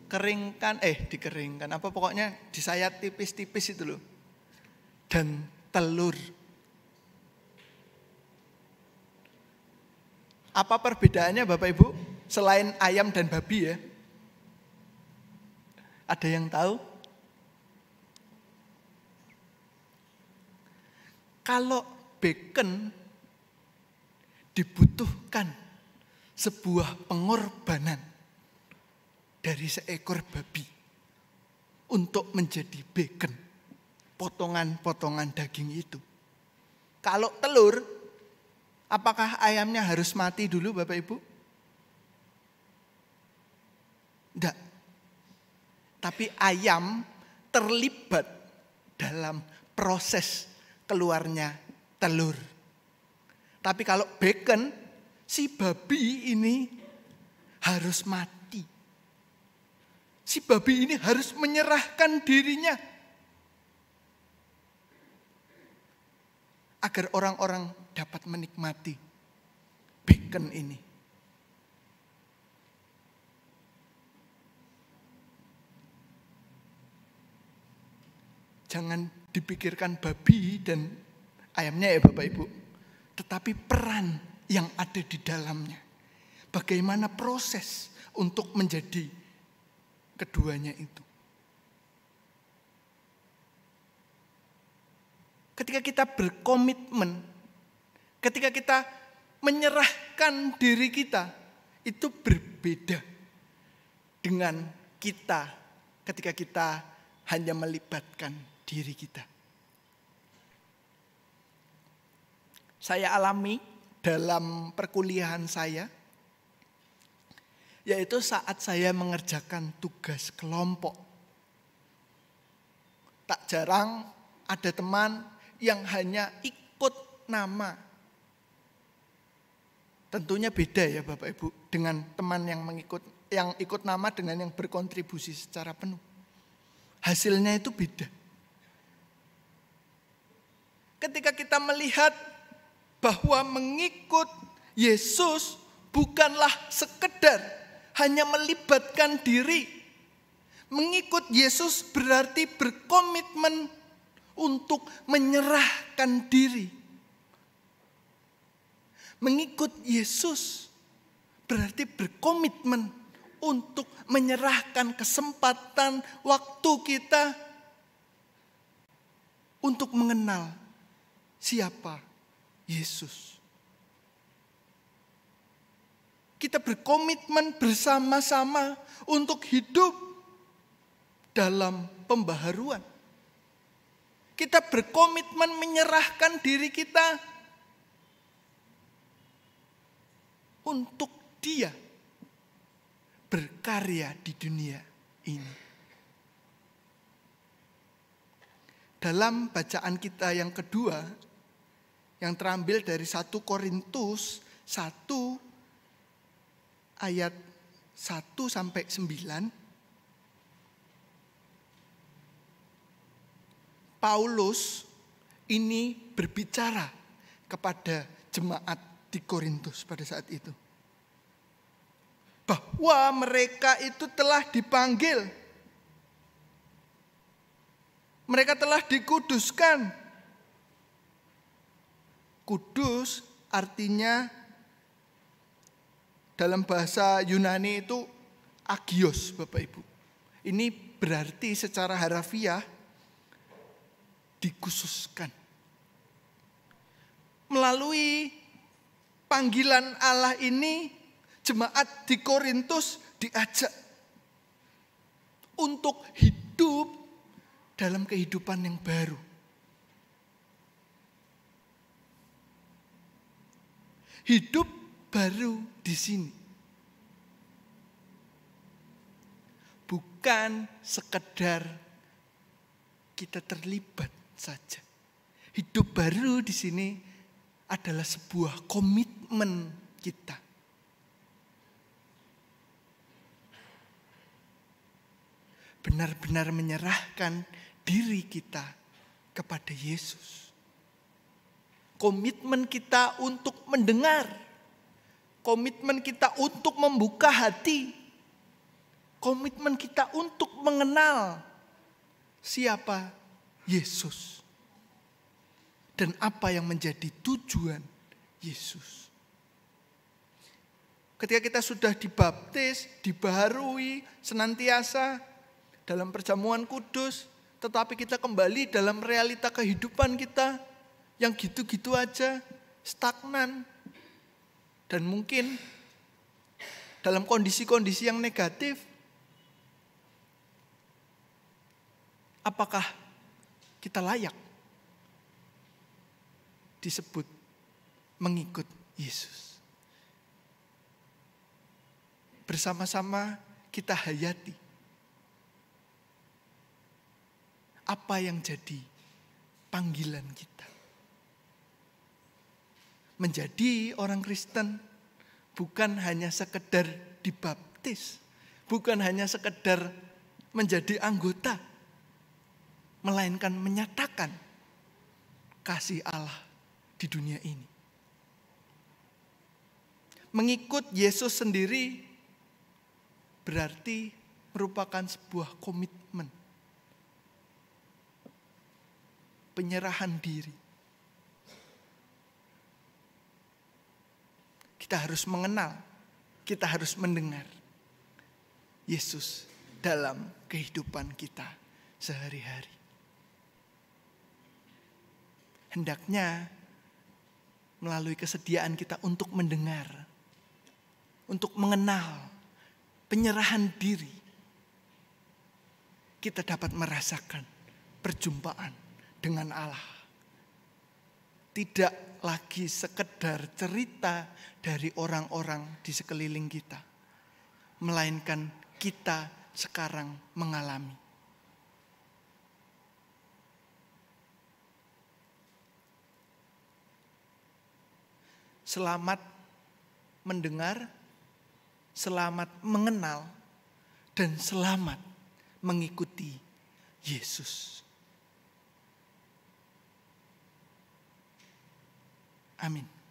dikeringkan, apa pokoknya disayat tipis-tipis itu loh. Dan telur. Apa perbedaannya Bapak Ibu? Selain ayam dan babi ya. Ada yang tahu? Kalau bacon dibutuhkan sebuah pengorbanan dari seekor babi untuk menjadi bacon, potongan-potongan daging itu. Kalau telur, apakah ayamnya harus mati dulu Bapak Ibu? Tidak. Tapi ayam terlibat dalam proses keluarnya telur. Tapi kalau bacon, si babi ini harus mati. Si babi ini harus menyerahkan dirinya. Agar orang-orang dapat menikmati bacon ini. Jangan dipikirkan babi dan ayamnya ya Bapak Ibu. Tetapi peran yang ada di dalamnya. Bagaimana proses untuk menjadi keduanya itu. Ketika kita berkomitmen, ketika kita menyerahkan diri kita, itu berbeda dengan kita ketika kita hanya melibatkan diri kita. Saya alami dalam perkuliahan saya, yaitu saat saya mengerjakan tugas kelompok. Tak jarang ada teman yang hanya ikut nama. Tentunya beda ya Bapak Ibu dengan teman yang ikut nama dengan yang berkontribusi secara penuh. Hasilnya itu beda. Ketika kita melihat bahwa mengikut Yesus bukanlah sekedar hanya melibatkan diri. Mengikut Yesus berarti berkomitmen untuk menyerahkan diri. Mengikut Yesus berarti berkomitmen untuk menyerahkan kesempatan waktu kita untuk mengenal siapa Yesus. Kita berkomitmen bersama-sama untuk hidup dalam pembaharuan. Kita berkomitmen menyerahkan diri kita untuk Dia berkarya di dunia ini. Dalam bacaan kita yang kedua, yang terambil dari 1 Korintus 1 ayat 1 sampai 9, Paulus ini berbicara kepada jemaat di Korintus pada saat itu. Bahwa mereka itu telah dipanggil. Mereka telah dikuduskan. Kudus artinya dalam bahasa Yunani itu agios Bapak Ibu. Ini berarti secara harafiah dikhususkan. Melalui panggilan Allah ini, jemaat di Korintus diajak untuk hidup dalam kehidupan yang baru. Hidup baru di sini. Bukan sekedar kita terlibat saja. Hidup baru di sini adalah sebuah komitmen kita. Benar-benar menyerahkan diri kita kepada Yesus. Komitmen kita untuk mendengar. Komitmen kita untuk membuka hati. Komitmen kita untuk mengenal siapa Yesus. Dan apa yang menjadi tujuan Yesus. Ketika kita sudah dibaptis, dibaharui, senantiasa dalam perjamuan kudus, tetapi kita kembali dalam realita kehidupan kita yang gitu-gitu aja, stagnan. Dan mungkin dalam kondisi-kondisi yang negatif, apakah kita layak disebut mengikut Yesus? Bersama-sama kita hayati apa yang jadi panggilan kita. Menjadi orang Kristen bukan hanya sekedar dibaptis, bukan hanya sekedar menjadi anggota, melainkan menyatakan kasih Allah di dunia ini. Mengikut Yesus sendiri berarti merupakan sebuah komitmen. Penyerahan diri. Kita harus mengenal, kita harus mendengar Yesus dalam kehidupan kita sehari-hari. Hendaknya melalui kesediaan kita untuk mendengar, untuk mengenal, penyerahan diri, kita dapat merasakan perjumpaan dengan Allah. Tidak lagi sekedar cerita dari orang-orang di sekeliling kita, melainkan kita sekarang mengalami. Selamat mendengar, selamat mengenal, dan selamat mengikuti Yesus. Amin.